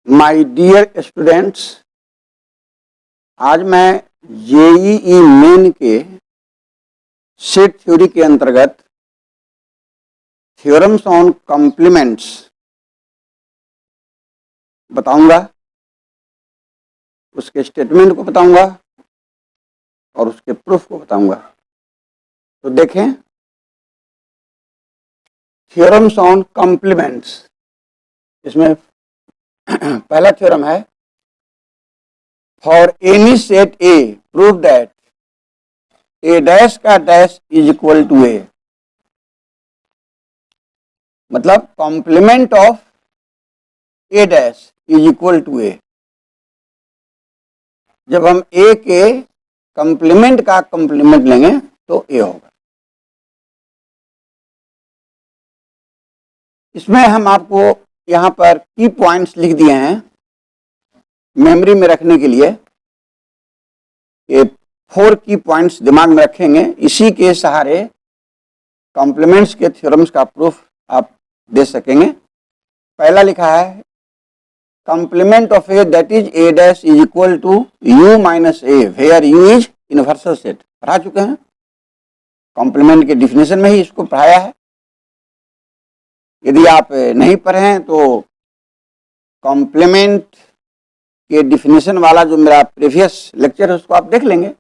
My dear students, आज मैं JEE main के सेट थ्योरी के अंतर्गत थ्योरम्स ऑन कॉम्प्लीमेंट्स बताऊंगा, उसके स्टेटमेंट को बताऊंगा और उसके प्रूफ को बताऊंगा। तो देखें, थ्योरम्स ऑन कॉम्प्लीमेंट्स, इसमें पहला थ्योरम है, for any set A prove that A dash का dash is equal to A. मतलब complement of A dash is equal to A. जब हम ए के कॉम्प्लीमेंट का कॉम्प्लीमेंट लेंगे तो ए होगा। इसमें हम आपको यहाँ पर की पॉइंट्स लिख दिए हैं मेमोरी में रखने के लिए। ये 4 की पॉइंट्स दिमाग में रखेंगे, इसी के सहारे कॉम्प्लीमेंट्स के थ्योरम्स का प्रूफ आप दे सकेंगे। पहला लिखा है, complement of A that is A dash is equal to you minus A where U is universal set. पढ़ा चुके हैं, कॉम्प्लीमेंट के डिफिनेशन में ही इसको पढ़ाया है। यदि आप नहीं पढ़े हैं तो कॉम्प्लीमेंट के डिफिनेशन वाला जो मेरा प्रीवियस लेक्चर है उसको आप देख लेंगे।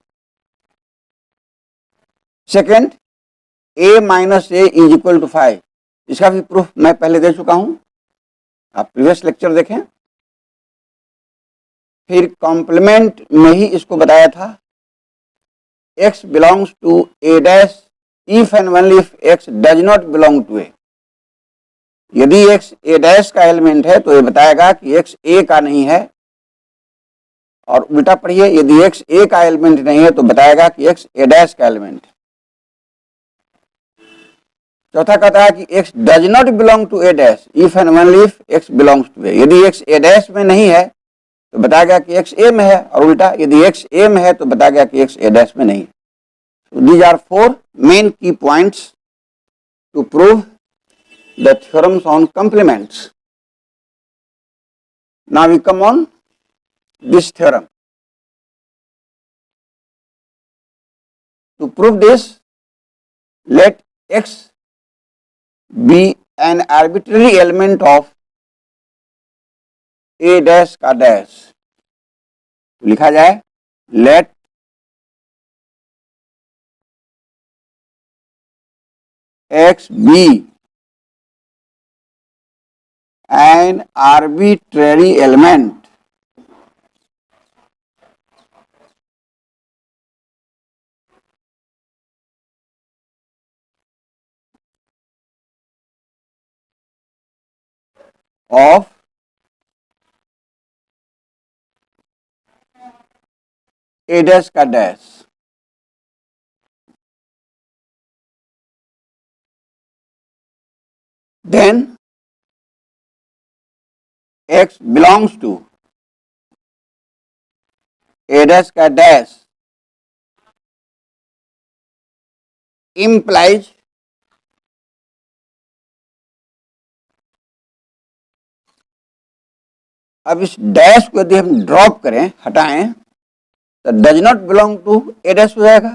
Second, a minus A is equal to 5, इसका भी प्रूफ मैं पहले दे चुका हूं, आप प्रीवियस लेक्चर देखें। फिर कॉम्प्लीमेंट में ही इसको बताया था, x belongs to a dash if and only if x does not belong to a। यदि x a डैश का एलिमेंट है तो ये बताएगा कि x a का नहीं है, और उल्टा पढ़िए, यदि x a का एलिमेंट नहीं है तो बताएगा कि x a डैश का एलिमेंट है। चौथा कहता है कि x does not belong to a dash if and only if x belongs to a। यदि x a डैश में नहीं है तो बताएगा कि x a में है, और उल्टा यदि x a में है तो बताएगा कि x a डैश में नहीं है। So these are 4 main key points to prove the theorems on complements. Now we come on this theorem. To prove this, let x be an arbitrary element of a dash का dash। तो लिखा जाए, let x be an arbitrary element of a dash का dash। Then x belongs to a dash का dash implies अब इस dash को यदि हम ड्रॉप करें, हटाएं, तो does not belong to A dash हो जाएगा।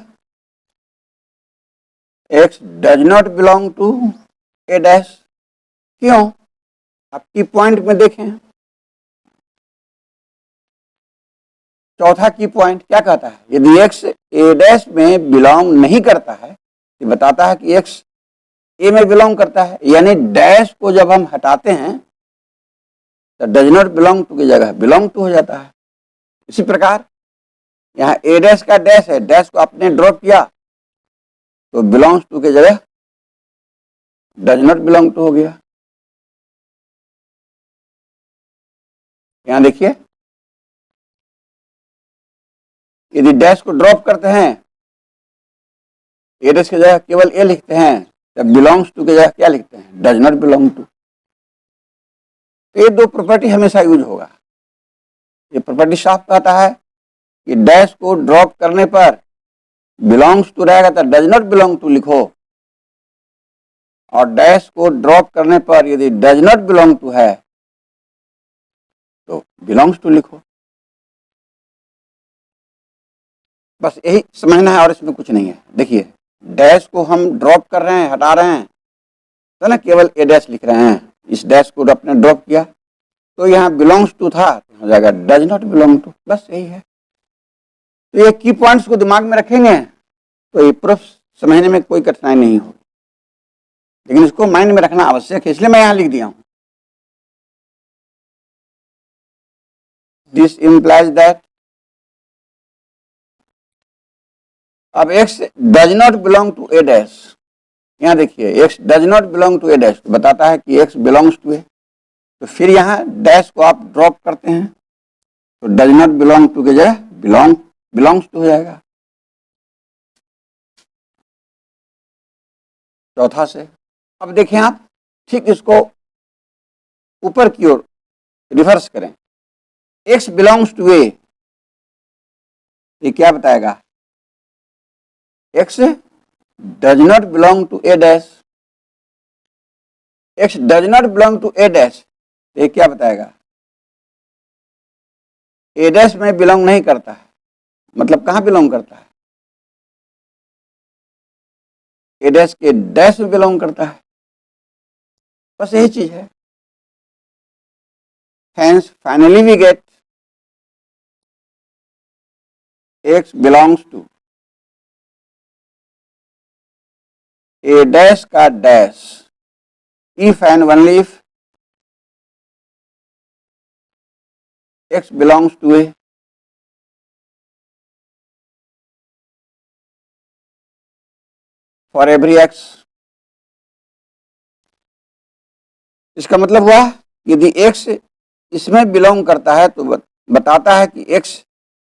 x does not belong to A dash. क्यों? आप की पॉइंट में देखें, चौथा की पॉइंट क्या कहता है, यदि x ए डैश में बिलोंग नहीं करता है तो बताता है कि x ए में बिलोंग करता है। यानी डैश को जब हम हटाते हैं तो डज नॉट बिलोंग टू की जगह बिलोंग टू हो जाता है। इसी प्रकार यहाँ ए डैश का डैश है, डैश को आपने ड्रॉप किया तो बिलोंग्स टू की जगह डज नॉट बिलोंग टू हो गया। यहाँ देखिए, यदि डैश को ड्रॉप करते हैं, ए डैश की जगह केवल ए लिखते हैं, तब बिलोंग्स टू की जगह क्या लिखते हैं, डज नॉट बिलोंग टू। ये 2 प्रॉपर्टी हमेशा यूज होगा। ये प्रॉपर्टी साफ कहता है कि डैश को ड्रॉप करने पर बिलोंग्स टू रहेगा तो डज नॉट बिलोंग टू लिखो, और डैश को ड्रॉप करने पर यदि डज नॉट बिलोंग टू है तो बिलोंग्स टू लिखो। बस यही समझना है और इसमें कुछ नहीं है। देखिए डैश को हम ड्रॉप कर रहे हैं, हटा रहे हैं, तो ना केवल ए डैश लिख रहे हैं। इस डैश को आपने ड्रॉप किया तो यहाँ बिलोंग्स टू था तो हो जाएगा डज नॉट बिलोंग टू, बस यही है। तो ये की पॉइंट्स को दिमाग में रखेंगे तो ये प्रूफ समझने में कोई कठिनाई नहीं होगी, लेकिन इसको माइंड में रखना आवश्यक है, इसलिए मैं यहाँ लिख दिया हूं। दिस इम्प्लाइज दैट, अब x does not belong to A dash, यहाँ देखिए x does not belong to A dash तो बताता है कि x बिलोंग्स टू ए, तो फिर यहाँ डैश को आप ड्रॉप करते हैं तो डज नॉट बिलोंग टू की जगह बिलोंग्स टू हो जाएगा। चौथा से अब देखें आप ठीक इसको ऊपर की ओर रिवर्स करें, x बिलोंग्स टू ए, ये क्या बताएगा, x does not belong to A dash, x does not belong to A dash, ये क्या बताएगा, ए डैश में बिलोंग नहीं करता है, मतलब कहाँ बिलोंग करता है, ए डैश के डैश में बिलोंग करता है, बस यही चीज है। Hence finally we get x belongs to a dash का dash if and only if x belongs to a, for every x। इसका मतलब हुआ यदि x इसमें बिलोंग करता है तो बताता है कि x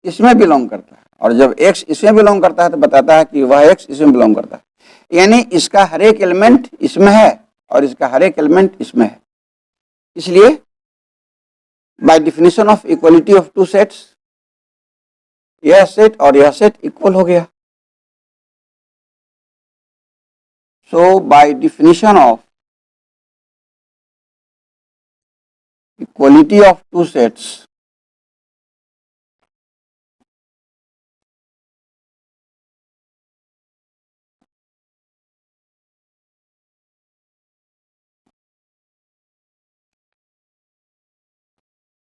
इसमें बिलोंग करता है, और जब x इसमें बिलोंग करता है तो बताता है कि वह x इसमें बिलोंग करता है, यानी इसका हर एक एलिमेंट इसमें है और इसका हर एक एलिमेंट इसमें है। इसलिए by definition of equality of two sets यह सेट और यह सेट इक्वल हो गया। So by definition of equality of two sets,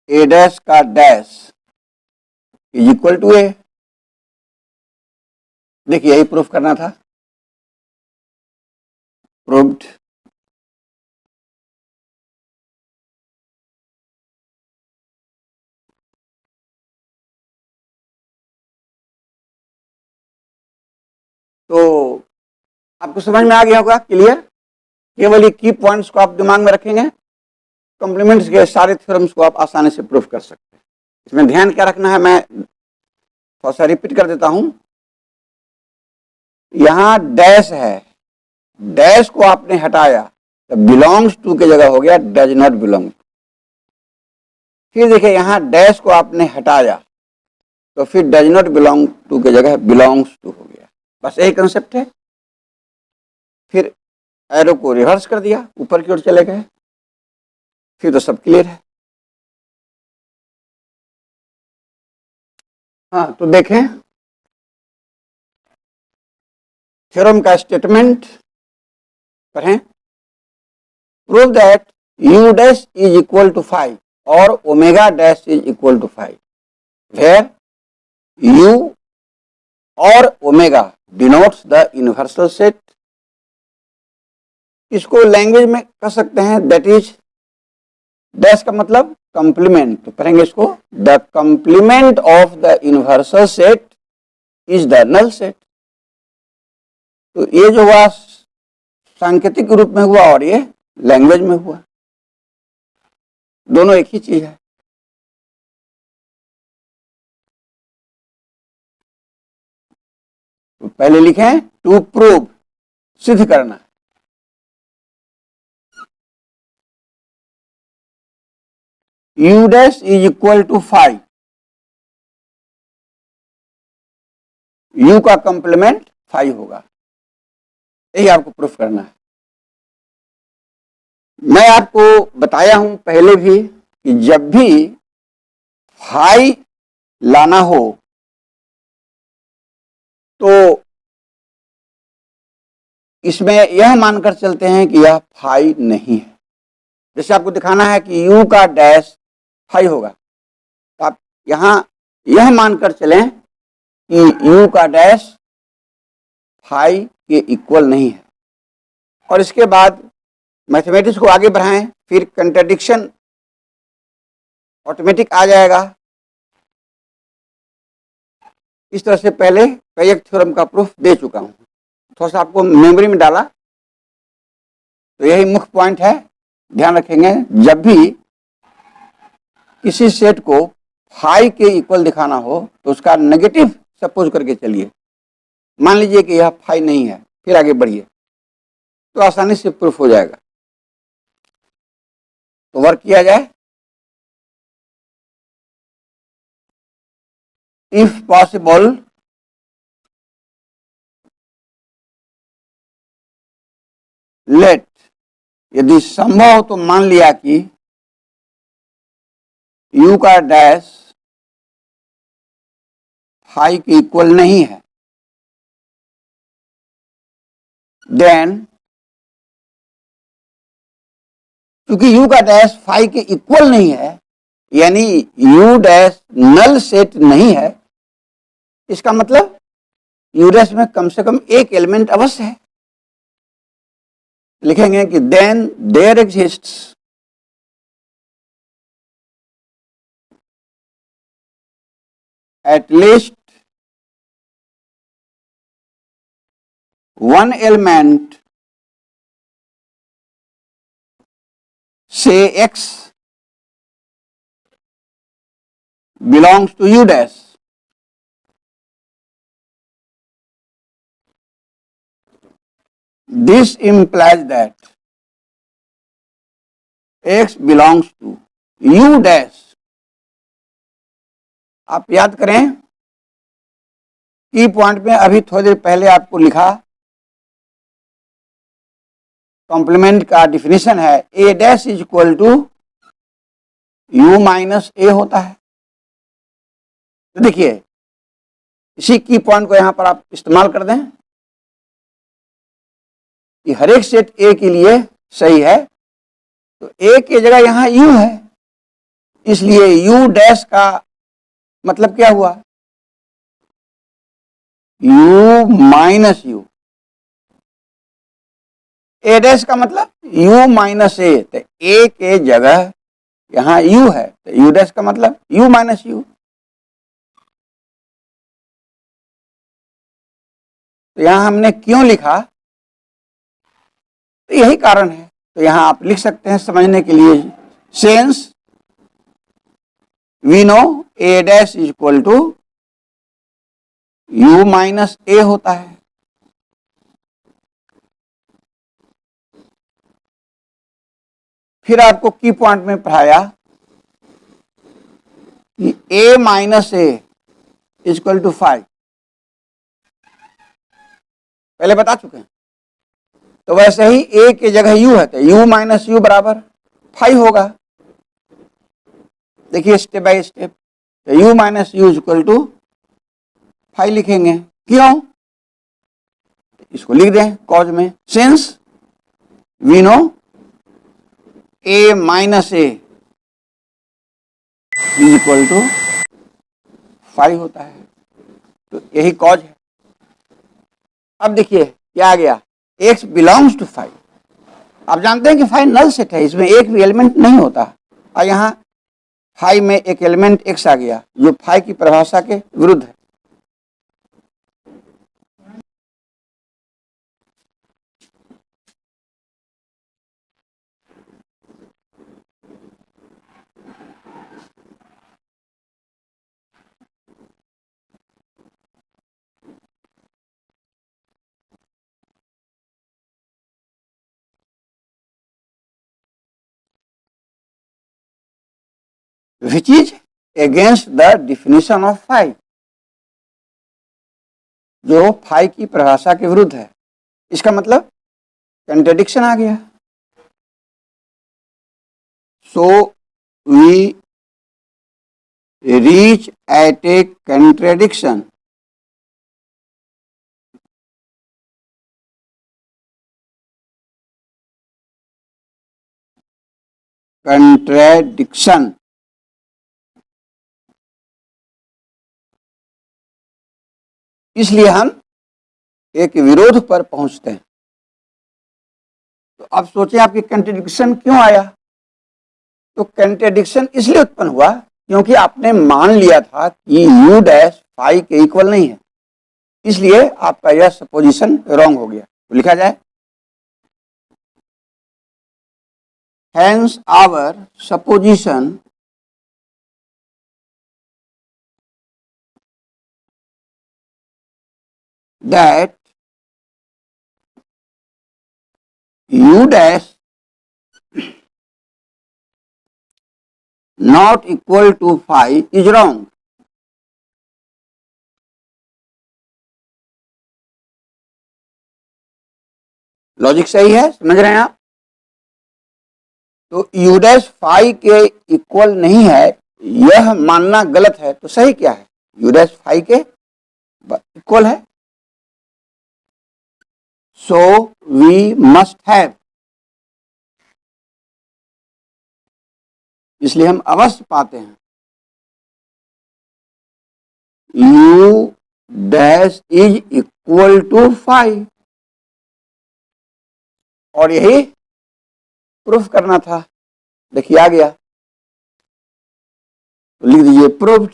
a dash का dash is equal to A. देखिए यही प्रूफ करना था, प्रूव्ड। तो आपको समझ में आ गया होगा, क्लियर। केवल ये की पॉइंट्स को आप दिमाग में रखेंगे, कॉम्प्लीमेंट्स के सारे थ्योरम्स को आप आसानी से प्रूफ कर सकते हैं। इसमें ध्यान क्या रखना है, मैं थोड़ा सा रिपीट कर देता हूं। यहां डैश है, डैश को आपने हटाया तो बिलोंग्स टू की जगह हो गया डज नॉट बिलोंग। फिर देखिए यहां डैश को आपने हटाया तो फिर डज नॉट बिलोंग टू की जगह बिलोंग्स टू हो गया, बस यही कंसेप्ट है। फिर एरो को रिवर्स कर दिया, ऊपर की ओर चले गए, फिर तो सब क्लियर है। हाँ तो देखें थ्योरम का स्टेटमेंट पढ़ें। Prove that u dash is equal to 5 और omega dash is equal to 5 where u और omega denotes the universal set. इसको लैंग्वेज में कह सकते हैं दैट इज, डैश का मतलब कंप्लीमेंट, तो पढ़ेंगे इसको, the complement of the universal set is the null set. तो ये जो हुआ सांकेतिक रूप में हुआ और ये लैंग्वेज में हुआ, दोनों एक ही चीज है। तो पहले लिखें टू प्रूव, सिद्ध करना। u dash is equal to 5 u का कंप्लीमेंट 5 होगा। यही आपको प्रूफ करना है। मैं आपको बताया हूं पहले भी कि जब भी फाई लाना हो तो इसमें यह मानकर चलते हैं कि यह फाई नहीं है। जैसे आपको दिखाना है कि u का डैश फाई होगा, तो आप यहां यह मानकर चलें कि u का डैश फाई के इक्वल नहीं है, और इसके बाद मैथमेटिक्स को आगे बढ़ाएं, फिर कंट्राडिक्शन ऑटोमेटिक आ जाएगा। इस तरह से पहले कई एक थ्योरम का प्रूफ दे चुका हूं, थोड़ा सा आपको मेमोरी में डाला। तो यही मुख्य पॉइंट है, ध्यान रखेंगे। जब भी किसी सेट को फाई के इक्वल दिखाना हो तो उसका नेगेटिव सपोज करके चलिए। मान लीजिए कि यह फाई नहीं है, फिर आगे बढ़िए तो आसानी से प्रूफ हो जाएगा। तो वर्क किया जाए। इफ पॉसिबल लेट, यदि संभव हो तो मान लिया कि u का डैश फाई के इक्वल नहीं है, देन क्योंकि u का डैश फाई के इक्वल नहीं है, यानी u डैश नल सेट नहीं है, इसका मतलब u डैश में कम से कम एक एलिमेंट अवश्य है। लिखेंगे कि then there exists at least one element, say x, belongs to u dash. This implies that x belongs to u dash. आप याद करें की पॉइंट में अभी थोड़ी देर पहले आपको लिखा, कॉम्प्लीमेंट का डिफिनेशन है A dash is equal to you minus A होता है। तो देखिए इसी की पॉइंट को यहां पर आप इस्तेमाल कर दें कि हर एक सेट ए के लिए सही है, तो ए की जगह यहां यू है, इसलिए यू डैश का मतलब क्या हुआ, u minus you. A dash का मतलब u माइनस ए, तो ए के जगह यहां u है, तो u डैश का मतलब u माइनस यू। तो यहां हमने क्यों लिखा, तो यही कारण है। तो यहां आप लिख सकते हैं समझने के लिए, since we know A dash is equal to u minus A होता है। फिर आपको की पॉइंट में पढ़ाया कि a minus A is equal to 5, पहले बता चुके हैं। तो वैसे ही a की जगह u है, तो u माइनस यू बराबर 5 होगा। देखिए स्टेप बाय स्टेप, तो u minus U is equal to 5 लिखेंगे। क्यों, इसको लिख दें कॉज में, since we know a minus A is equal to 5 होता है, तो यही कॉज है। अब देखिए क्या आ गया, x बिलोंग्स टू 5। आप जानते हैं कि 5 नल सेट है, इसमें एक भी एलिमेंट नहीं होता, और यहाँ 5 में एक एलिमेंट x आ गया जो 5 की परिभाषा के विरुद्ध है। Which is against the definition of 5. जो फाई की परिभाषा के विरुद्ध है। इसका मतलब कंट्रडिक्शन आ गया। So we reach at a contradiction. Contradiction इसलिए हम एक विरोध पर पहुंचते हैं। तो अब सोचें आपकी कंट्रडिक्शन क्यों आया? तो कंट्रडिक्शन इसलिए उत्पन्न हुआ क्योंकि आपने मान लिया था कि u डैश फाई के इक्वल नहीं है, इसलिए आपका यह सपोजिशन रॉन्ग हो गया। तो लिखा जाए hence our supposition that u dash not equal to phi is wrong। Logic सही है, समझ रहे हैं आप? तो u डैश फाई के इक्वल नहीं है यह मानना गलत है, तो सही क्या है? u डैश फाई के इक्वल है। सो वी मस्ट हैव, इसलिए हम अवश्य पाते हैं u dash is equal to phi, और यही प्रूफ करना था। देखिए आ गया, तो लिख दीजिए प्रूव्ड।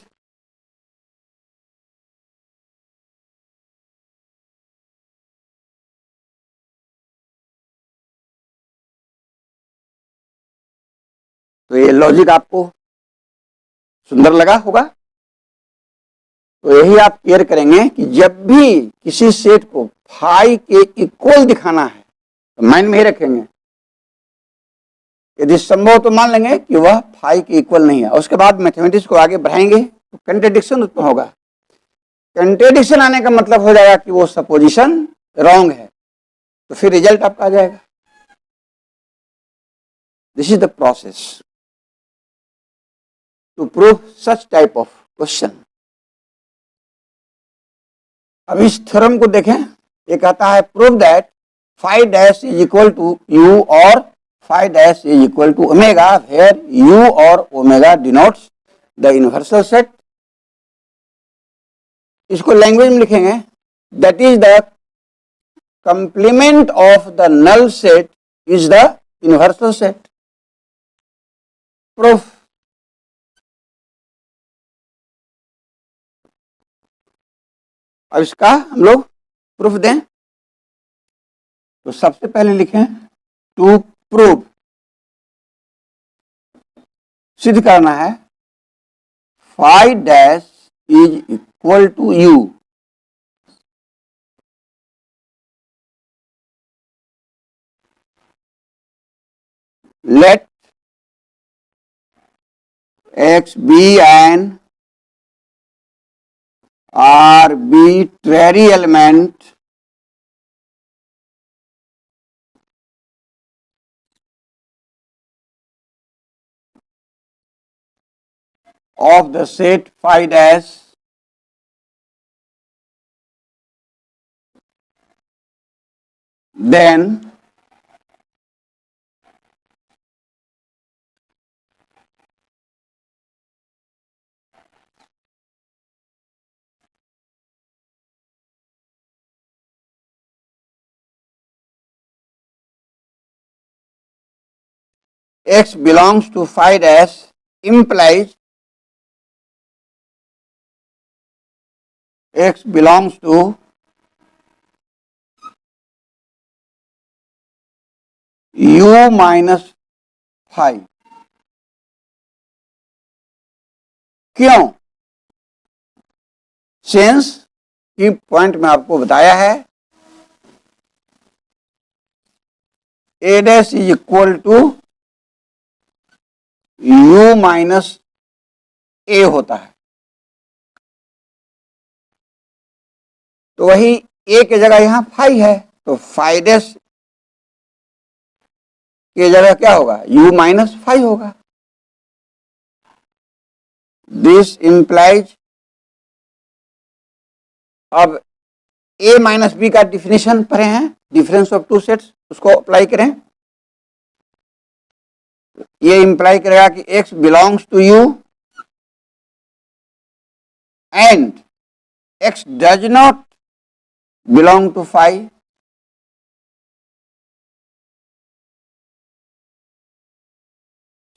तो ये लॉजिक आपको सुंदर लगा होगा। तो यही आप क्लियर करेंगे कि जब भी किसी सेट को फाई के इक्वल दिखाना है तो माइंड में ही रखेंगे, यदि संभव तो मान लेंगे कि वह फाई के इक्वल नहीं है। उसके बाद मैथमेटिक्स को आगे बढ़ाएंगे तो कंट्रडिक्शन उत्पन्न होगा। कंट्रडिक्शन आने का मतलब हो जाएगा कि वो सपोजिशन रॉन्ग है, तो फिर रिजल्ट आपका आ जाएगा। This is the process to prove such type of question. अब इस थ्योरम को देखें, ये कहता है prove that phi dash is equal to u और phi dash is equal to omega, where u और omega denotes the universal set. इसको लैंग्वेज में लिखेंगे, that is the complement of the null set is the universal set. Proof. अब इसका हम लोग proof दें, तो सबसे पहले लिखें टू प्रूव, सिद्ध करना है phi dash is equal to U. Let x be an arbitrary element of the set phi dash then x belongs to phi dash implies x belongs to u minus phi। क्यों? Since की point में आपको बताया है a dash is equal to u minus a होता है। तो वही ए की जगह यहाँ फाई है, तो फाई डैश की जगह क्या होगा, u माइनस फाई होगा। दिस इंप्लाइज, अब a माइनस बी का डिफिनेशन पढ़े हैं, डिफरेंस ऑफ टू सेट्स, उसको अप्लाई करें। ये इंप्लाई करेगा कि x belongs to u and x does not belong to phi.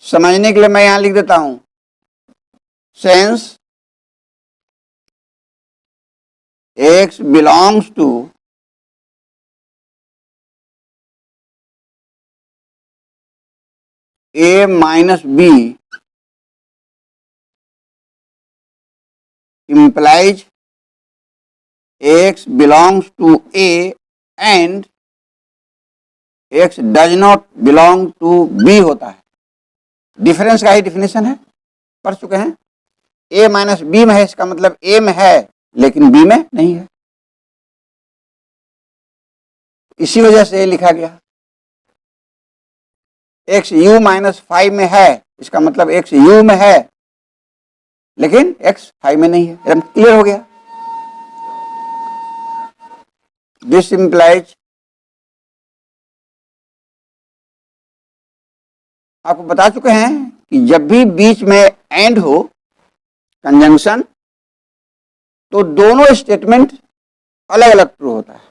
समझने के लिए मैं यहां लिख देता हूं, since x belongs to a minus B implies x belongs to a and x does not belong to b होता है। डिफरेंस का ही डिफिनेशन है, पढ़ चुके हैं। a माइनस बी में है, इसका मतलब a में है लेकिन b में नहीं है, इसी वजह से लिखा गया। x u माइनस फाइव में है, इसका मतलब x u में है लेकिन x फाइव में नहीं है। एकदम क्लियर हो गया। दिस इंप्लाइज, आपको बता चुके हैं कि जब भी बीच में एंड हो, कंजंक्शन, तो दोनों स्टेटमेंट अलग अलग ट्रू होता है।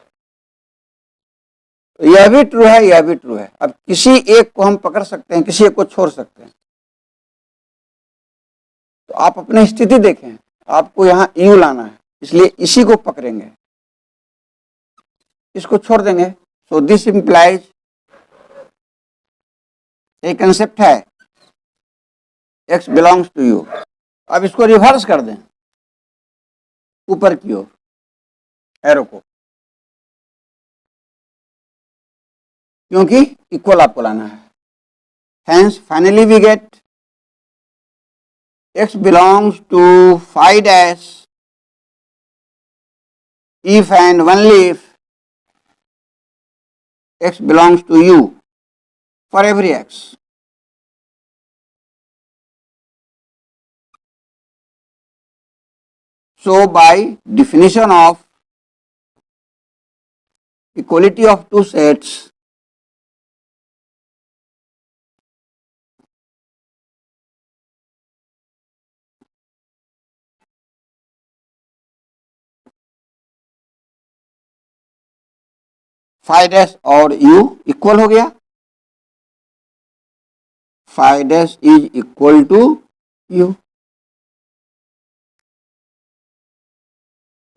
तो यह भी ट्रू है, यह भी ट्रू है। अब किसी एक को हम पकड़ सकते हैं, किसी एक को छोड़ सकते हैं। तो आप अपनी स्थिति देखें, आपको यहां यू लाना है, इसलिए इसी को पकड़ेंगे, इसको छोड़ देंगे। सो दिस इंप्लाइज, एक कंसेप्ट है x बिलोंग्स टू यू। अब इसको रिवर्स कर दें ऊपर की ओर, एरो को, क्योंकि इक्वल आपको लाना है। Hence finally we get x belongs to phi dash if and only if x belongs to u for every x. So by definition of equality of two sets, phi dash और u equal हो गया, phi dash is equal to u।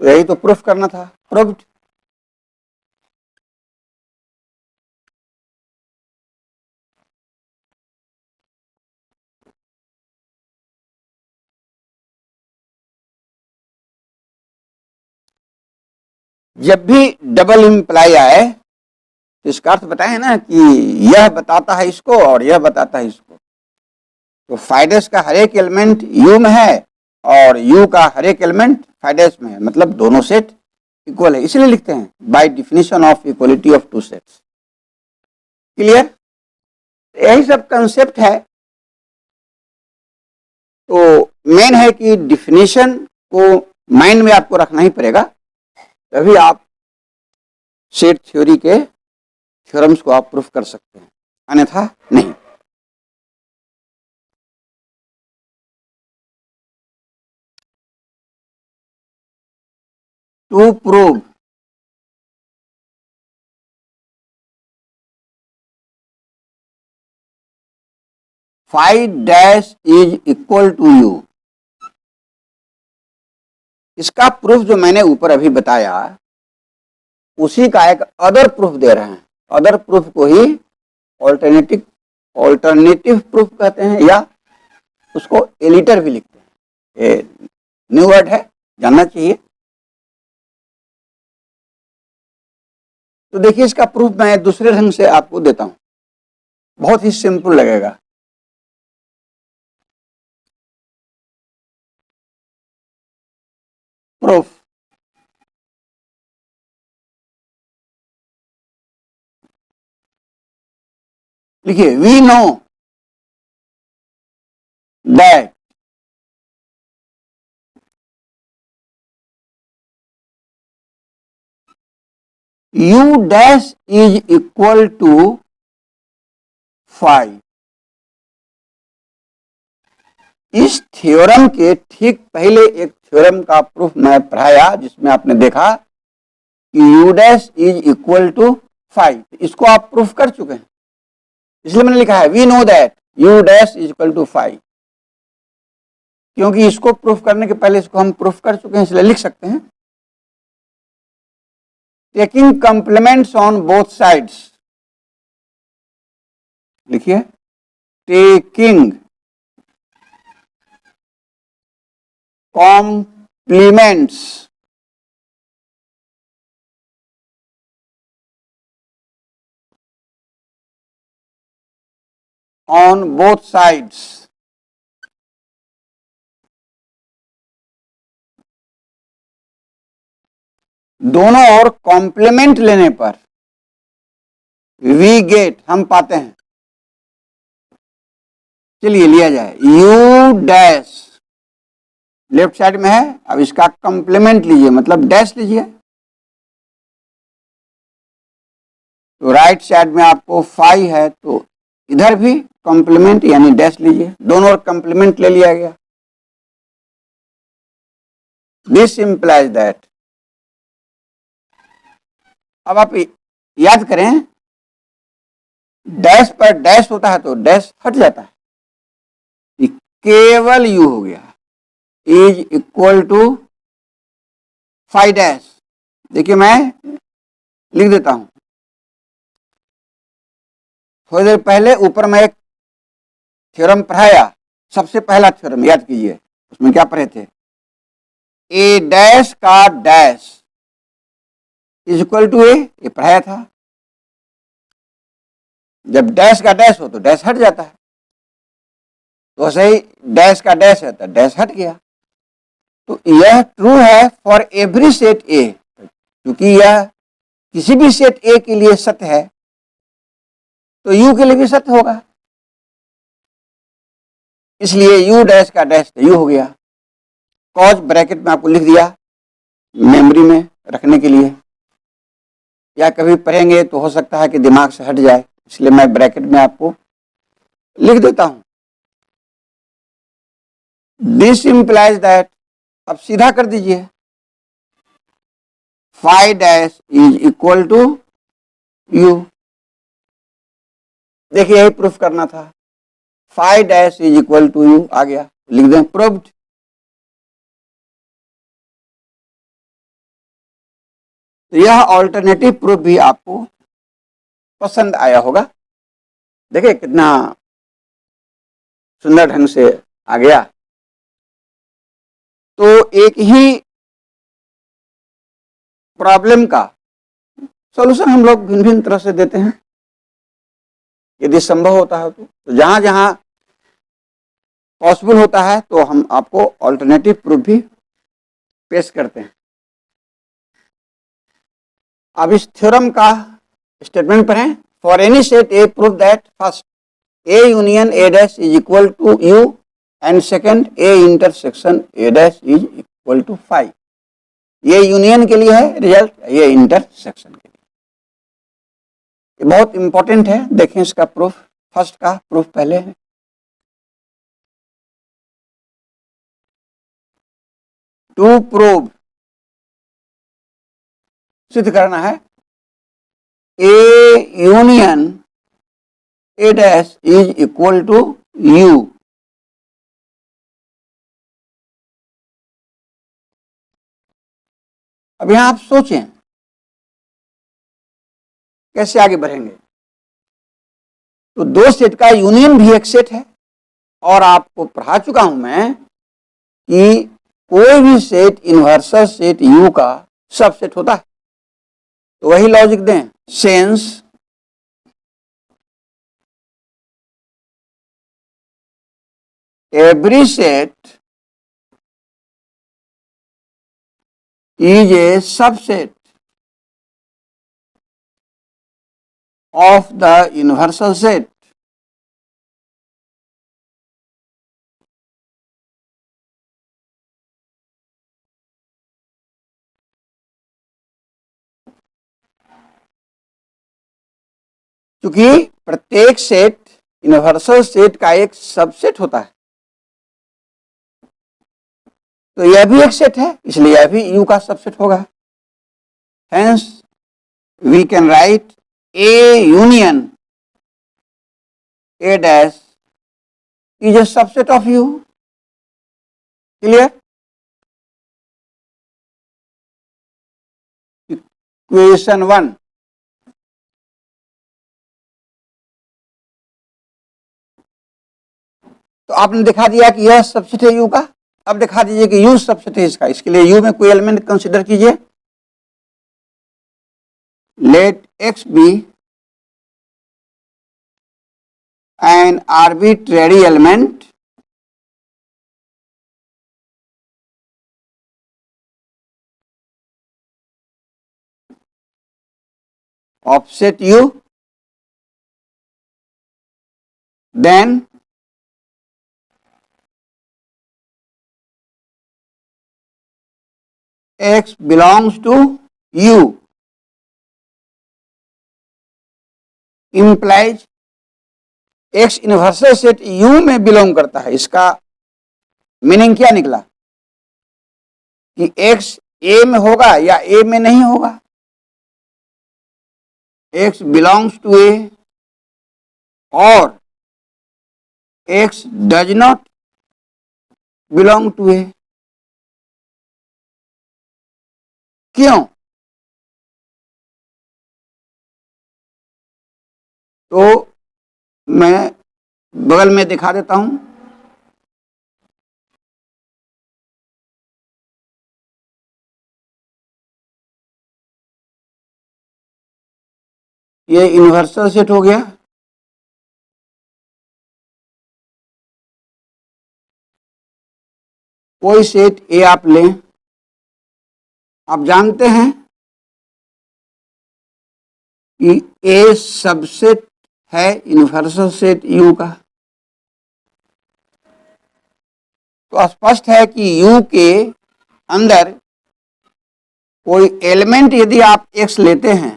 यही तो proof करना था, proved. जब भी double imply आए तो इसका अर्थ बताए ना कि यह बताता है इसको और यह बताता है इसको। तो फाइडेस का हर एक एलिमेंट यू में है और यू का हर एक एलिमेंट फाइडेस में है, मतलब दोनों सेट इक्वल है, इसलिए लिखते हैं by definition of equality of two sets. Clear? यही सब कंसेप्ट है। तो मेन है कि डिफिनेशन को माइंड में आपको रखना ही पड़ेगा, तभी आप सेट थ्योरी के थ्योरम्स को आप प्रूफ कर सकते हैं, अन्यथा नहीं। To prove phi dash is equal to u, इसका प्रूफ जो मैंने ऊपर अभी बताया उसी का एक अदर प्रूफ दे रहे हैं। अदर प्रूफ को ही ऑल्टरनेटिव प्रूफ कहते हैं, या उसको एलिटर भी लिखते हैं। ये न्यू वर्ड है, जानना चाहिए। तो देखिए, इसका प्रूफ मैं दूसरे ढंग से आपको देता हूं, बहुत ही सिंपल लगेगा। प्रूफ लिखिए, we know that u dash is equal to 5। इस थ्योरम के ठीक पहले एक थ्योरम का प्रूफ मैं पढ़ाया जिसमें आपने देखा कि u dash is equal to 5। इसको आप प्रूफ कर चुके हैं, इसलिए मैंने लिखा है we know that u dash is equal to 5, क्योंकि इसको प्रूफ करने के पहले इसको हम प्रूफ कर चुके हैं, इसलिए लिख सकते हैं टेकिंग कंप्लीमेंट्स ऑन बोथ साइड्स। लिखिए, taking complements on both sides दोनों ओर कॉम्प्लीमेंट लेने पर वी गेट हम पाते हैं। चलिए लिया जाए u डैश लेफ्ट साइड में है, अब इसका कॉम्प्लीमेंट लीजिए मतलब डैश लीजिए, तो राइट साइड में आपको 5 है तो इधर भी कॉम्प्लीमेंट यानी डैश लीजिए, दोनों ओर कॉम्प्लीमेंट ले लिया गया। दिस इंप्लाइज दैट, अब आप याद करें डैश पर डैश होता है तो डैश हट जाता है, केवल u हो गया इज इक्वल टू 5 डैश। देखिए मैं लिख देता हूं, थोड़ी देर पहले ऊपर मैं एक थ्योरम पढ़ाया, सबसे पहला थ्योरम याद कीजिए, उसमें क्या पढ़े थे, ए डैश का dash is equal to A, ये पढ़ाया था। जब डैश का डैश हो तो डैश हट जाता है, तो वैसे ही डैश का डैश है तो डैश हट गया। तो यह ट्रू है फॉर एवरी सेट ए, क्योंकि यह किसी भी सेट ए के लिए सत्य है तो यू के लिए भी सत्य होगा, इसलिए यू डैश का डैश तो यू हो गया। कॉज ब्रैकेट में आपको लिख दिया मेमोरी में रखने के लिए, या कभी पढ़ेंगे तो हो सकता है कि दिमाग से हट जाए, इसलिए मैं ब्रैकेट में आपको लिख देता हूं। दिस इंप्लाइज दैट, अब सीधा कर दीजिए, 5 dash is equal to you. देखिए यही प्रूफ करना था, 5 dash is equal to u आ गया, लिख दें प्रूव्ड। तो यह ऑल्टरनेटिव प्रूफ भी आपको पसंद आया होगा। देखिए कितना सुंदर ढंग से आ गया। तो एक ही प्रॉब्लम का सॉल्यूशन हम लोग भिन्न भिन्न तरह से देते हैं, यदि संभव होता है तो जहां जहां पॉसिबल होता है तो हम आपको ऑल्टरनेटिव प्रूफ भी पेश करते हैं। अब इस थ्योरम का स्टेटमेंट पढ़ें, for any set A prove that first A union A dash is equal to U and second A intersection A dash is equal to 5। ये यूनियन के लिए है रिजल्ट, ये इंटरसेक्शन के लिए। ये बहुत इंपॉर्टेंट है, देखें इसका प्रूफ। फर्स्ट का प्रूफ पहले है, टू प्रूव सिद्ध करना है A union A dash is equal to U. अब यहां आप सोचें कैसे आगे बढ़ेंगे। तो दो सेट का यूनियन भी एक सेट है, और आपको पढ़ा चुका हूं मैं कि कोई भी सेट इन्वर्सल सेट यू का सबसेट होता है। तो वही लॉजिक दें, sense every set is a subset of the universal set क्योंकि प्रत्येक सेट यूनिवर्सल सेट का एक सबसेट होता है, तो यह भी एक सेट है, इसलिए यह भी U का सबसेट होगा। Hence we can write A union A dash is a subset of U. Clear? Equation 1. तो आपने दिखा दिया कि यह सबसेट है U का। अब दिखा दीजिए कि U सबसेट है इसका। इसके लिए U में कोई एलिमेंट कंसीडर कीजिए। Let X be an arbitrary element of set U, then X belongs to U implies X universal set U में बिलोंग करता है। इसका मीनिंग क्या निकला कि X A में होगा या A में नहीं होगा। X belongs to A और X does not belong to A। क्यों? तो मैं बगल में दिखा देता हूं। ये यूनिवर्सल सेट हो गया। कोई सेट ए आप लें, आप जानते हैं कि ए सबसेट है यूनिवर्सल सेट यू का। तो स्पष्ट है कि यू के अंदर कोई एलिमेंट यदि आप एक्स लेते हैं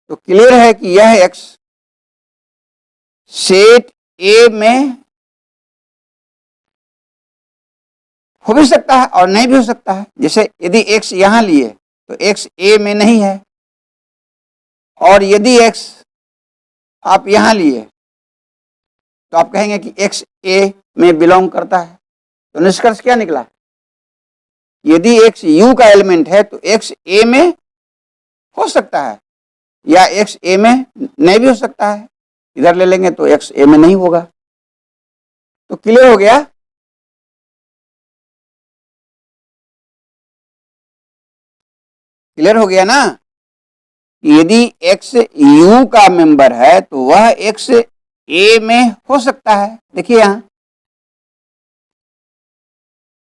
तो क्लियर है कि यह एक्स सेट ए में हो भी सकता है और नहीं भी हो सकता है। जैसे यदि एक्स यहां लिए तो एक्स ए में नहीं है, और यदि एक्स आप यहां लिए तो आप कहेंगे कि एक्स ए में बिलोंग करता है। तो निष्कर्ष क्या निकला? यदि एक्स यू का एलिमेंट है तो एक्स ए में हो सकता है या एक्स ए में नहीं भी हो सकता है। इधर ले लेंगे तो एक्स ए में नहीं होगा। तो क्लियर हो गया। क्लियर हो गया ना? यदि एक्स यू का मेंबर है तो वह एक्स ए में हो सकता है। देखिए यहां,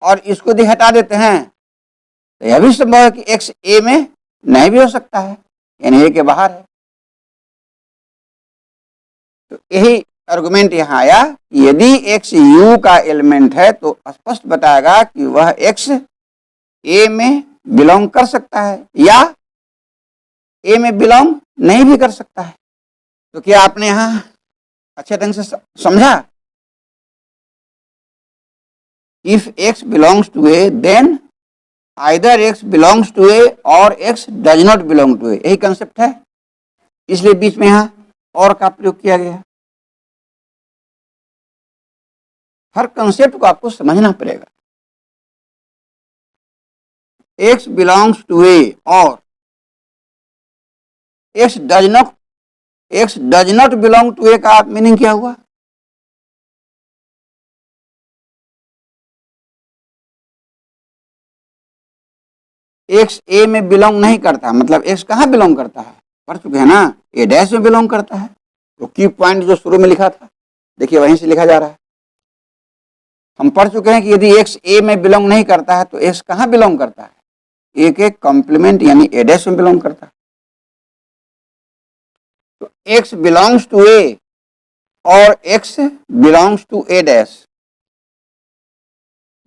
और इसको यदि हटा देते हैं तो यह भी संभव है कि एक्स ए में नहीं भी हो सकता है, यानी ए के बाहर है। तो यही आर्गुमेंट यहां आया, यदि एक्स यू का एलिमेंट है तो स्पष्ट बताएगा कि वह एक्स ए में बिलोंग कर सकता है या ए में बिलोंग नहीं भी कर सकता है। तो क्या आपने यहां अच्छे ढंग से समझा? If x belongs to A then either x belongs to A और x does not belong to A, यही कंसेप्ट है। इसलिए बीच में यहां और का प्रयोग किया गया। हर कंसेप्ट को आपको समझना पड़ेगा। एक्स बिलोंग्स टू ए और x does not belong to A का मीनिंग क्या हुआ? एक्स ए में बिलोंग नहीं करता, मतलब एक्स कहां बिलोंग करता है? पढ़ चुके हैं ना, ए डैश में बिलोंग करता है। तो की पॉइंट जो शुरू में लिखा था, देखिए वहीं से लिखा जा रहा है। हम पढ़ चुके हैं कि यदि एक्स ए में बिलोंग नहीं करता है तो एक्स कहां बिलोंग करता है? ए के कॉम्प्लीमेंट यानी ए डैश में बिलोंग करता है। तो एक्स बिलोंग्स टू ए और x belongs to A dash,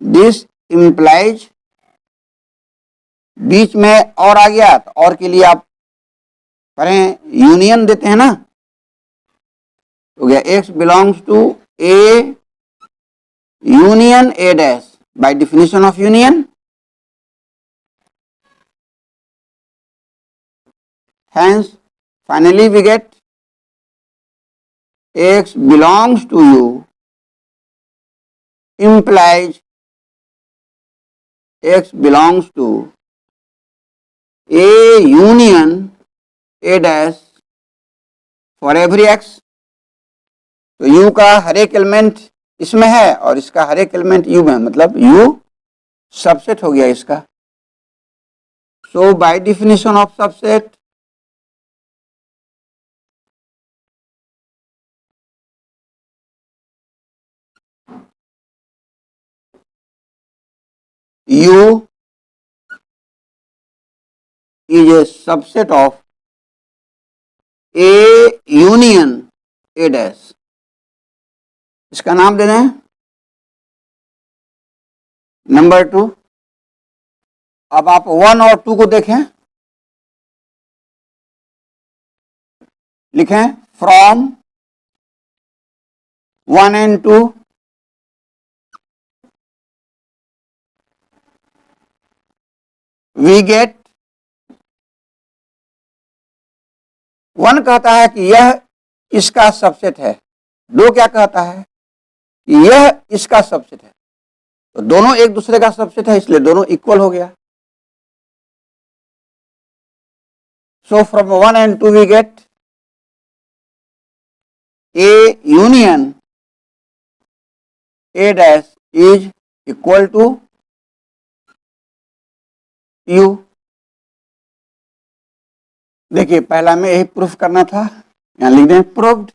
this implies, बीच में और आ गया तो और के लिए आप पढ़ें, यूनियन देते हैं ना, हो गया x belongs to A union A dash by definition of union, hence finally we get x belongs to u implies x belongs to a union a dash for every x। तो u का हर एक element इसमें है और इसका हर एक element u में, मतलब u सबसेट हो गया इसका। So by definition of subset u is a subset of a union a dash। इसका नाम दे दें नंबर 2। अब आप 1 और 2 को देखें, लिखें फ्रॉम 1 and 2 वी गेट, 1 कहता है कि यह इसका सबसेट है, 2 क्या कहता है कि यह इसका सबसेट है। तो दोनों एक दूसरे का सबसेट है, इसलिए दोनों इक्वल हो गया। So from 1 and 2 we get A union A dash is equal to you. देखिए पहला में यही प्रूफ करना था, यहां लिख दें प्रूव्ड,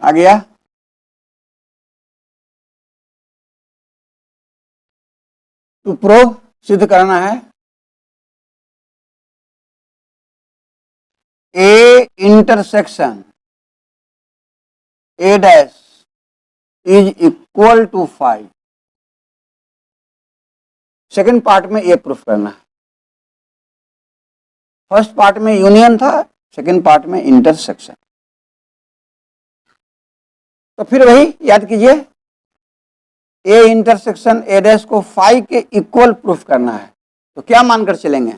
आ गया। टू प्रूव सिद्ध करना है A intersection A dash is equal to 5। Second part में ये प्रूफ करना है। फर्स्ट पार्ट में यूनियन था, सेकंड पार्ट में इंटरसेक्शन। तो फिर वही याद कीजिए, ए इंटरसेक्शन ए डैश को 5 के इक्वल प्रूफ करना है। तो क्या मानकर चलेंगे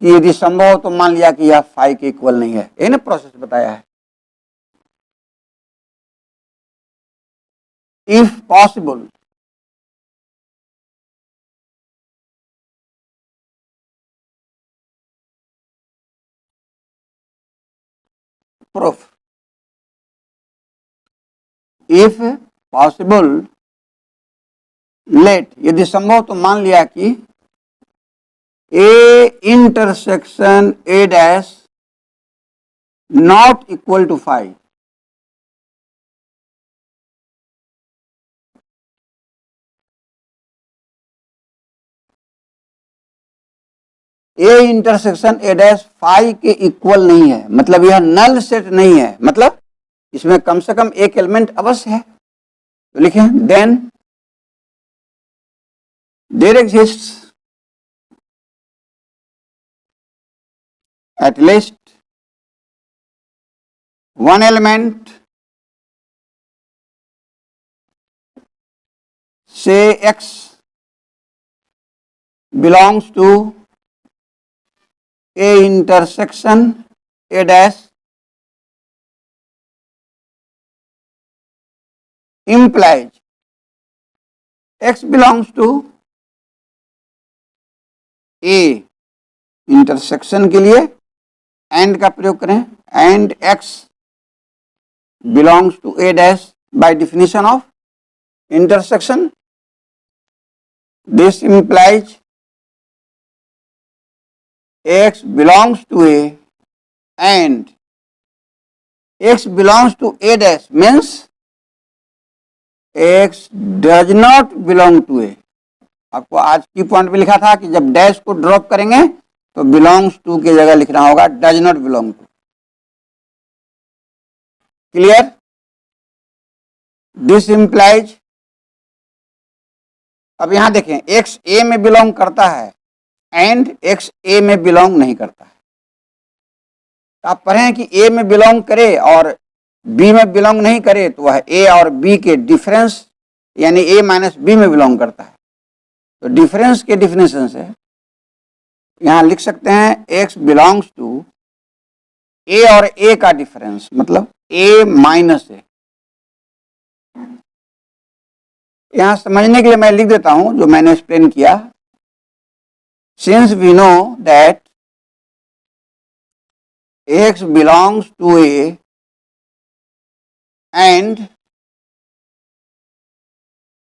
कि यदि संभव हो तो मान लिया कि यह 5 के इक्वल नहीं है, ये ना प्रोसेस बताया है। If possible proof, if possible let, यदि संभव तो मान लिया कि A intersection A dash not equal to 5। A intersection A dash 5 के इक्वल नहीं है, मतलब यह नल सेट नहीं है, मतलब इसमें कम से कम एक एलिमेंट अवश्य है। तो लिखें then there exists at least one element, say x, belongs to a intersection a dash implies x belongs to a, intersection के लिए एंड का प्रयोग करें, and x belongs to a dash by definition of intersection, this implies x belongs to a and x belongs to a dash means x does not belong to a। आपको आज की point में लिखा था कि जब डैश को drop करेंगे तो बिलोंग्स टू की जगह लिखना होगा does not belong to. Clear? This implies, अब यहां देखें x a में बिलोंग करता है एंड एक्स ए में बिलोंग नहीं करता है। तो आप पढ़ें कि ए में बिलोंग करे और बी में बिलोंग नहीं करे तो वह ए और बी के डिफरेंस यानी ए माइनस बी में बिलोंग करता है। तो डिफरेंस के डिफिनेशन से यहां लिख सकते हैं एक्स बिलोंग्स टू ए और ए का डिफरेंस मतलब ए माइनस ए। यहां समझने के लिए मैं लिख देता हूं जो मैंने एक्सप्लेन किया। Since we know that X belongs to A and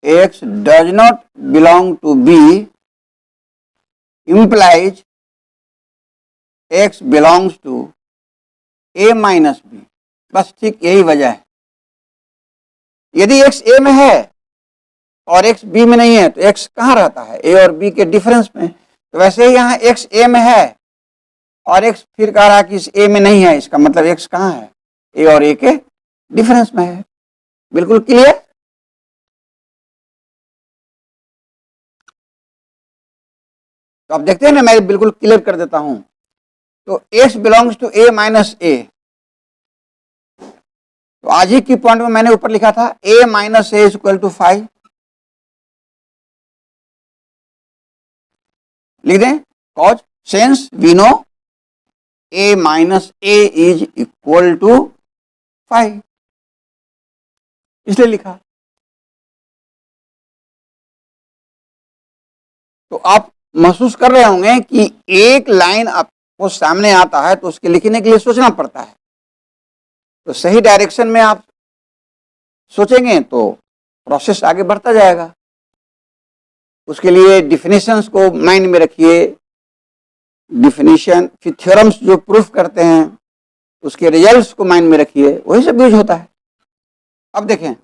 x does not belong to B implies x belongs to A minus B। बस ठीक यही वजह है। यदि x A में है और x B में नहीं है तो x कहाँ रहता है? A और B के डिफरेंस में। तो वैसे ही यहाँ x A में है और x फिर कह रहा है कि इस A में नहीं है, इसका मतलब x कहाँ है? A और A के डिफरेंस में है। बिल्कुल क्लियर? तो आप देखते हैं ना, मैं बिल्कुल क्लियर कर देता हूं। तो x belongs to a minus A. तो आज ही की पॉइंट में मैंने ऊपर लिखा था a minus A is equal to 5। लिख दें cause since we know a minus A is equal to 5, इसलिए लिखा। तो आप महसूस कर रहे होंगे कि एक लाइन आपको सामने आता है तो उसके लिखने के लिए सोचना पड़ता है। तो सही डायरेक्शन में आप सोचेंगे तो प्रोसेस आगे बढ़ता जाएगा। उसके लिए डिफिनेशंस को माइंड में रखिए। डिफिनेशन फिर थ्योरम्स जो प्रूफ करते हैं उसके रिजल्ट्स को माइंड में रखिए, वही सब यूज होता है। अब देखें,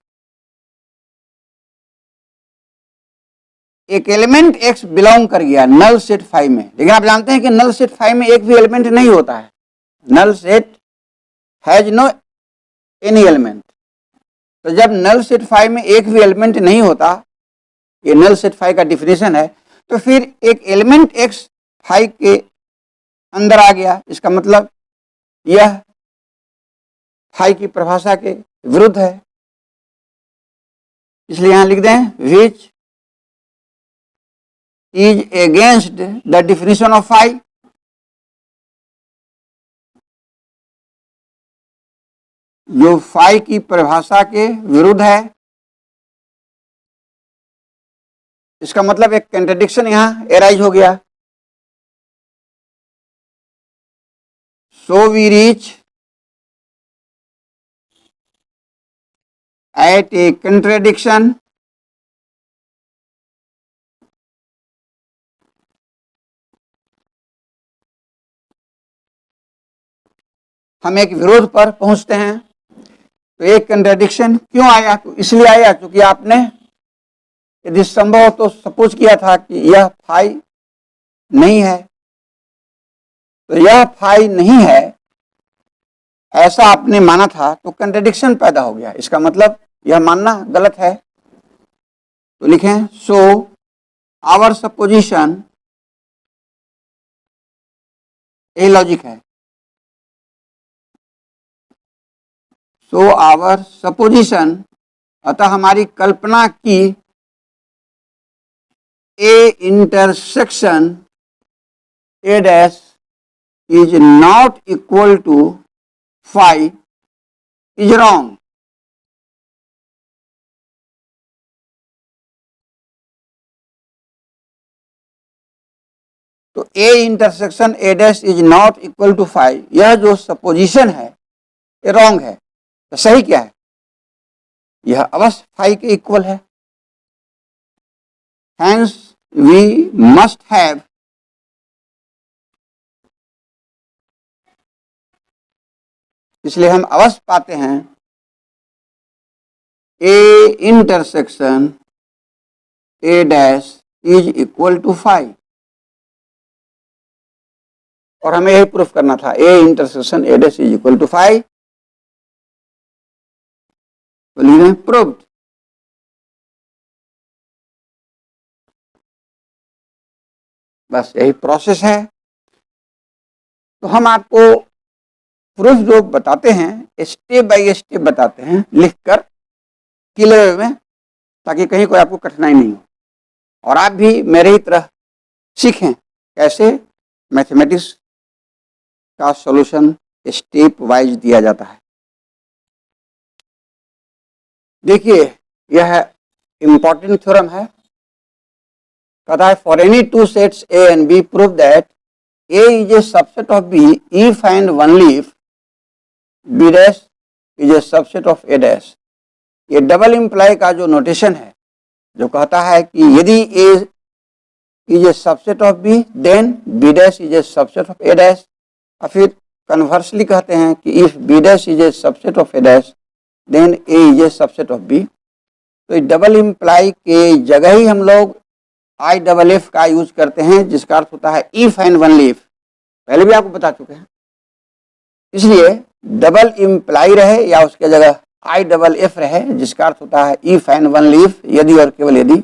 एक एलिमेंट x बिलोंग कर गया नल सेट 5 में, लेकिन आप जानते हैं कि नल सेट 5 में एक भी एलिमेंट नहीं होता है। Null set has no any element. तो जब नल सेट 5 में एक भी एलिमेंट नहीं होता, ये नल सेट 5 का डिफिनेशन है, तो फिर एक एलिमेंट x 5 के अंदर आ गया, इसका मतलब यह 5 की परिभाषा के विरुद्ध है। इसलिए यहां लिख दें विच is against the definition of phi। जो phi की परिभाषा के विरुद्ध है। इसका मतलब एक कंट्रडिक्शन यहां एराइज हो गया। So we reach at a contradiction हम एक विरोध पर पहुंचते हैं। तो एक कंट्रडिक्शन क्यों आया? तो इसलिए आया क्योंकि आपने यदि संभव तो सपोज किया था कि यह फाई नहीं है। तो यह फाई नहीं है ऐसा आपने माना था, तो कंट्रडिक्शन पैदा हो गया। इसका मतलब यह मानना गलत है। तो लिखें सो आवर सपोजिशन, यही लॉजिक है। सो आवर सपोजिशन, अतः हमारी कल्पना की A intersection A dash is not equal to phi is wrong. तो A intersection A dash is not equal to phi, यह जो सपोजिशन है ये रॉन्ग है। तो सही क्या है? यह अवश्य फाई के इक्वल है। Hence we must have इसलिए हम अवश्य पाते हैं A intersection A dash is equal to phi, और हमें यही प्रूफ करना था A intersection A dash is equal to phi. तो लिख रहे हैं प्रूव्ड। बस यही प्रोसेस है। तो हम आपको प्रूफ जो बताते हैं स्टेप बाय स्टेप बताते हैं लिखकर क्लियर वे में, ताकि कहीं कोई आपको कठिनाई नहीं हो और आप भी मेरे ही तरह सीखें कैसे मैथमेटिक्स का सॉल्यूशन स्टेप वाइज दिया जाता है। देखिए यह इंपॉर्टेंट थ्योरम है, कहता है for any two sets A and B prove that A is a subset of B if and only if B dash is a subset of A dash. ये double implies का जो notation है जो कहता है कि यदि A is a subset of B then B dash is a subset of A dash, और फिर कन्वर्सली कहते हैं कि if B dash is a subset of A dash then A is a subset of B. तो double imply के जगह ही हम लोग आई डबल एफ का यूज करते हैं जिसका अर्थ होता है इफ एंड ओनली इफ, पहले भी आपको बता चुके हैं। इसलिए डबल इम्प्लाई रहे या उसके जगह आई डबल एफ रहे जिसका अर्थ होता है इफ एंड ओनली इफ, यदि और केवल यदि,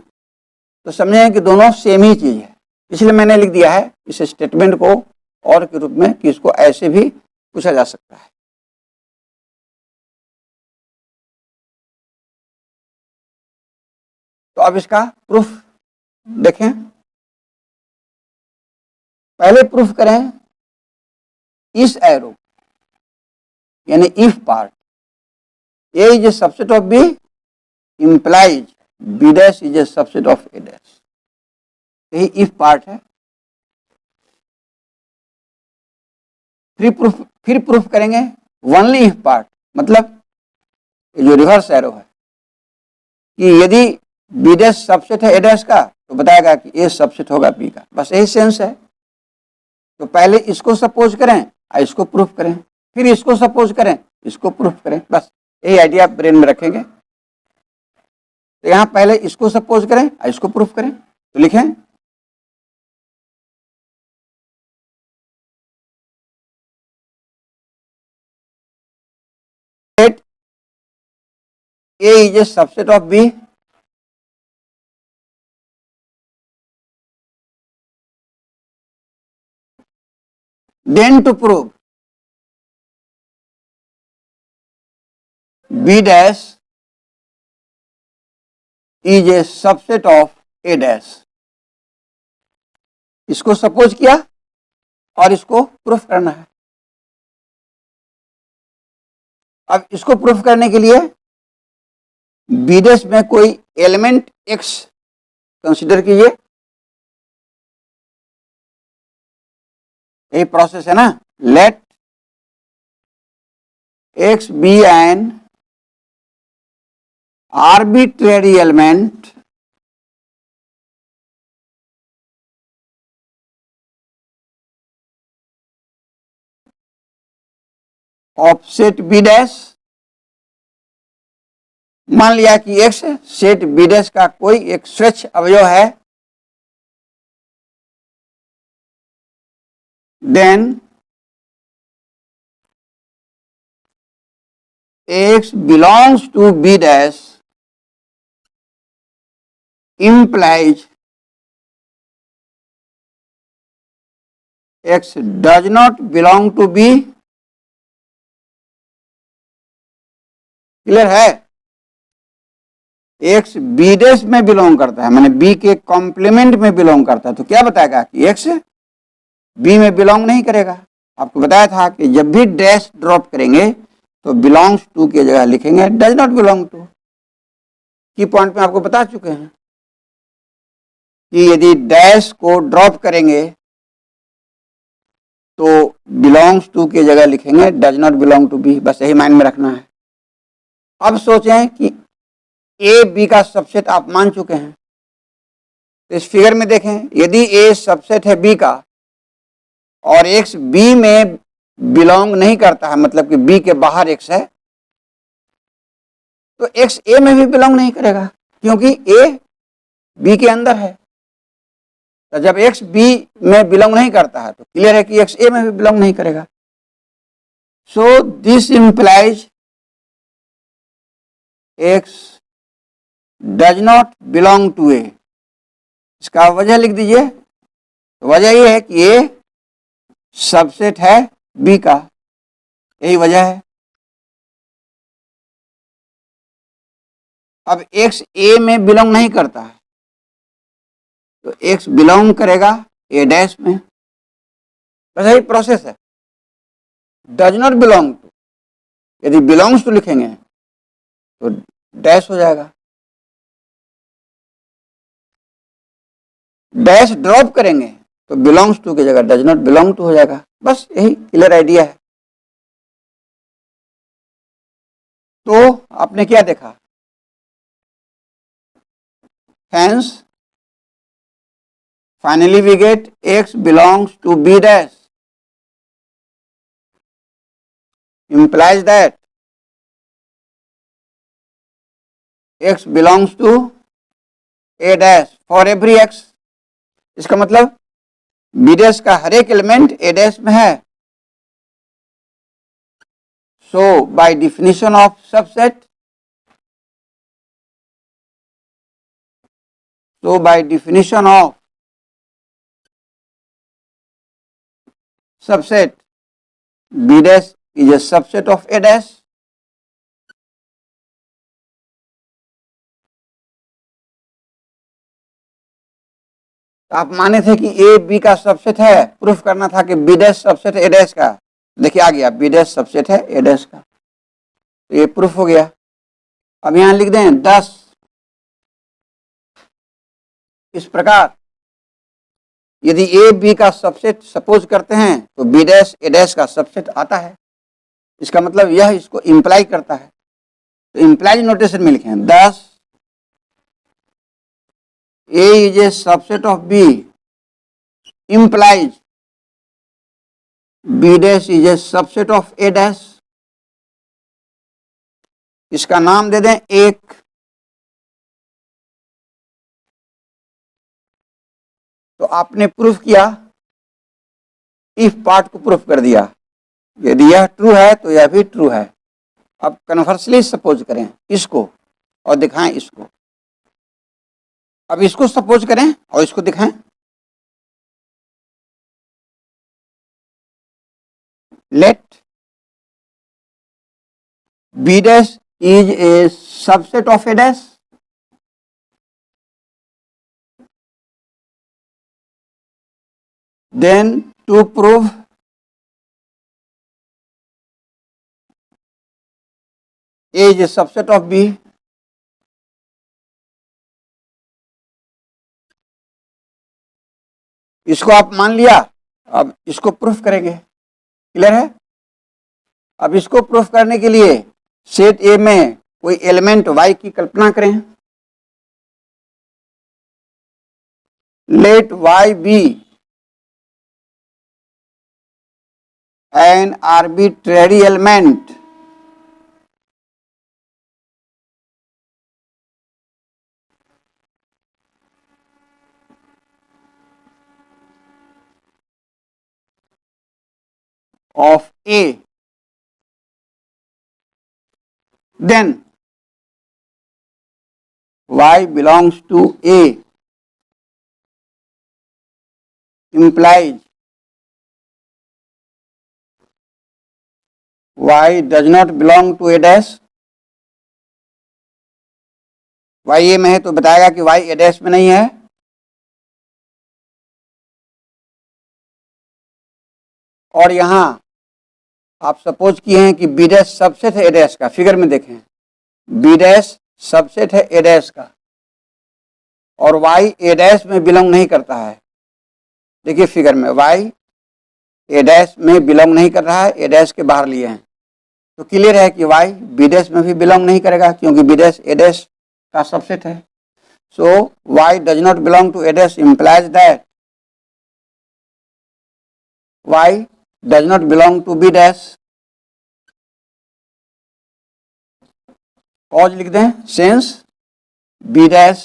तो समझें कि दोनों सेम ही चीज है। इसलिए मैंने लिख दिया है इस स्टेटमेंट को और के रूप में कि इसको ऐसे भी पूछा जा सकता है। तो अब इसका प्रूफ देखें। पहले प्रूफ करें इस एरो यानी if part, A is a subset of B implies B dash is a subset of A dash, यही इफ पार्ट है। फिर प्रूफ करेंगे ओनली इफ पार्ट, मतलब जो रिवर्स एरो है कि यदि बी डैश सबसेट है ए डैश का तो बताएगा कि ए सबसेट होगा बी का, बस यही सेंस है। तो पहले इसको सपोज करें और इसको प्रूफ करें, फिर इसको सपोज करें इसको प्रूफ करें, बस यही आइडिया ब्रेन में रखेंगे। तो यहां पहले इसको सपोज करें और इसको प्रूफ करें, तो लिखें A is a subset of B then to prove B dash is a subset of A dash। इसको सपोज किया और इसको प्रूफ करना है। अब इसको प्रूफ करने के लिए B dash में कोई एलिमेंट X कंसीडर कीजिए, यही प्रोसेस है ना। Let X be an arbitrary element of set B dash। मान लिया कि X सेट B dash का कोई एक स्वच्छ अवयव है, then X belongs to B dash implies X does not belong to B। Clear है? X B डैश में बिलोंग करता है, माने B के कॉम्प्लीमेंट में बिलोंग करता है, तो क्या बताएगा कि X B में बिलोंग नहीं करेगा। आपको बताया था कि जब भी डैश ड्रॉप करेंगे तो बिलोंग्स टू की जगह लिखेंगे डज नॉट बिलोंग टू। की पॉइंट में आपको बता चुके हैं कि यदि डैश को ड्रॉप करेंगे तो बिलोंग्स टू की जगह लिखेंगे does not belong to B, बस यही माइंड में रखना है। अब सोचें कि ए बी का सबसेट आप मान चुके हैं, तो इस फिगर में देखें यदि ए सबसेट है बी का और एक्स बी में बिलोंग नहीं करता है, मतलब कि बी के बाहर एक्स है, तो एक्स ए में भी बिलोंग नहीं करेगा क्योंकि ए बी के अंदर है। तो जब एक्स बी में बिलोंग नहीं करता है तो क्लियर है कि एक्स ए में भी बिलोंग नहीं करेगा। So this implies X does not belong to A. इसका वजह लिख दीजिए, तो वजह ये है कि ए सबसेट है बी का, यही वजह है। अब x ए में बिलोंग नहीं करता है, तो x बिलोंग करेगा ए डैश में, बस यही प्रोसेस है। डज नॉट बिलोंग टू, यदि बिलोंग्स टू लिखेंगे तो डैश हो जाएगा, डैश ड्रॉप करेंगे तो बिलोंग्स टू की जगह डज नॉट बिलोंग टू हो जाएगा। बस यही क्लियर आइडिया है। तो आपने क्या देखा, hence finally we get x belongs to b dash, implies that x belongs to a dash for every x। इसका मतलब b dash का हर एक एलिमेंट a dash में है। So by definition of subset, so by definition of subset, b dash is a subset of a dash। आप माने थे कि ए बी का सबसेट है, प्रूफ करना था कि B dash subset A dash का। देखिए आ गया, बी डैश सबसेट है ए डैश का, तो ये प्रूफ हो गया। अब यहां लिख दें 10। इस प्रकार यदि ए बी का सबसेट सपोज करते हैं तो बी डैश ए डैश का सबसेट आता है। इसका मतलब यह इसको इंप्लाई करता है। तो इंप्लाई नोटेशन में लिखें 10 A is a subset of B implies b dash is a subset of a dash। इसका नाम दे दें एक। तो आपने प्रूफ किया, इफ पार्ट को प्रूफ कर दिया। यदि यह ट्रू है तो यह भी ट्रू है। अब कन्वर्सली सपोज करें इसको और दिखाएं इसको। अब इसको सपोज करें और इसको दिखाएं। Let b dash is a subset of a dash, then to prove a is a subset of b, इसको आप मान लिया। अब इसको प्रूफ करेंगे। क्लियर है? अब इसको प्रूफ करने के लिए सेट ए में कोई एलिमेंट y की कल्पना करें। Let y be an arbitrary element of A, then y belongs to A implies y does not belong to A dash। y A में है तो बताएगा कि y A dash में नहीं है। और यहां आप सपोज किए हैं कि बी डैश सबसेट है ए डैश का। फिगर में देखें, बी डैश सबसेट है ए डैश का और y ए डैश में बिलोंग नहीं करता है। देखिए फिगर में y ए डैश में बिलोंग नहीं कर रहा है, ए डैश के बाहर लिए हैं। तो क्लियर है कि y बी डैश में भी बिलोंग नहीं करेगा क्योंकि बी डैश ए डैश का सबसेट है। So y does not belong to A dash implies that y does not belong to b dash। Cause लिख दें, since b dash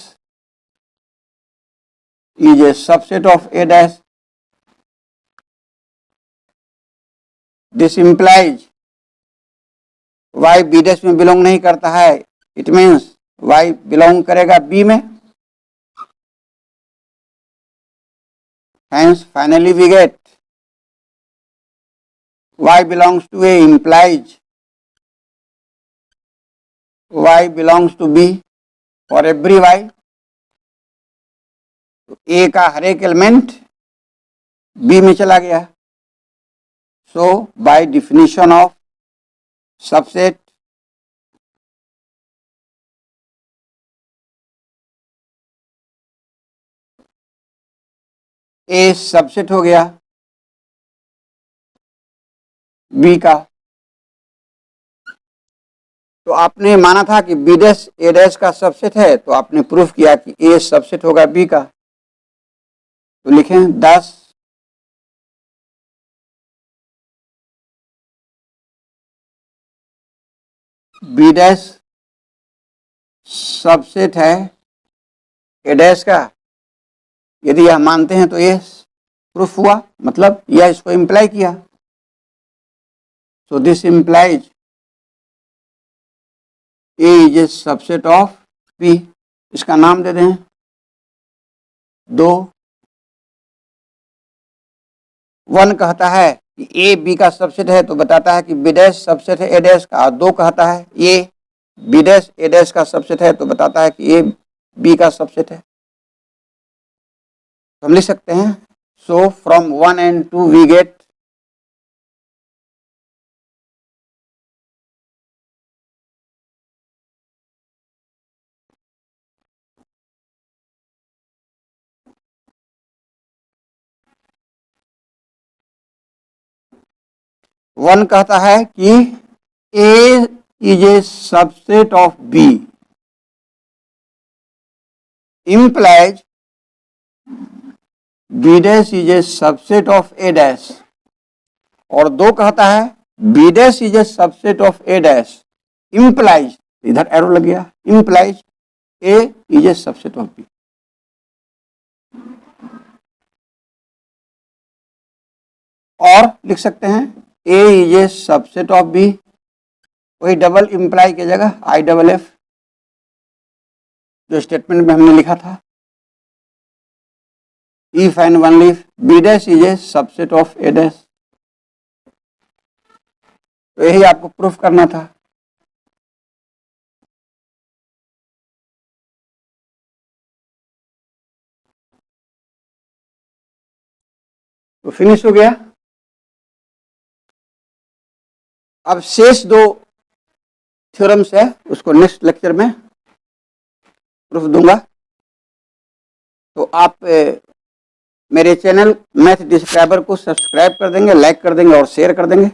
is a subset of a dash, this implies y b dash में belong नहीं करता है। It means y belong करेगा b में। hence finally we get y belongs to A implies y belongs to B for every y. तो A का हर एक element B में चला गया. So by definition of subset A subset हो गया बी का. तो आपने माना था कि बी डैश ए डैश का सबसेट है, तो आपने प्रूफ किया कि ए सबसेट होगा बी का. तो लिखें 10 बी डैश सबसेट है ए डैश का. यदि यह मानते हैं तो ये प्रूफ हुआ, मतलब यह इसको इंप्लाई किया. So this implies A is a subset of B. इसका नाम दे दें 2. 1 कहता है कि ए बी का सबसेट है, तो बताता है कि बी डैश सबसेट है ए डैश का. और 2 कहता है A B dash A dash का सबसेट है, तो बताता है कि ए बी का सबसेट है. हम लिख सकते हैं so from 1 and 2 we get one कहता है कि A is a subset of B implies B dash is a subset of A dash. और 2 कहता है B dash is a subset of A dash implies, इधर एरो लग गया, implies A is a subset of B. और लिख सकते हैं A is a subset of B. वही डबल इंप्लाई की जगह आई डबल एफ जो स्टेटमेंट में हमने लिखा था. If and only if B dash is a subset of A dash. तो यही आपको प्रूफ करना था. तो फिनिश हो गया. अब शेष 2 थ्योरम्स है, उसको नेक्स्ट लेक्चर में प्रूफ दूंगा. तो आप मेरे चैनल मैथ डिस्क्राइबर को सब्सक्राइब कर देंगे, लाइक कर देंगे और शेयर कर देंगे.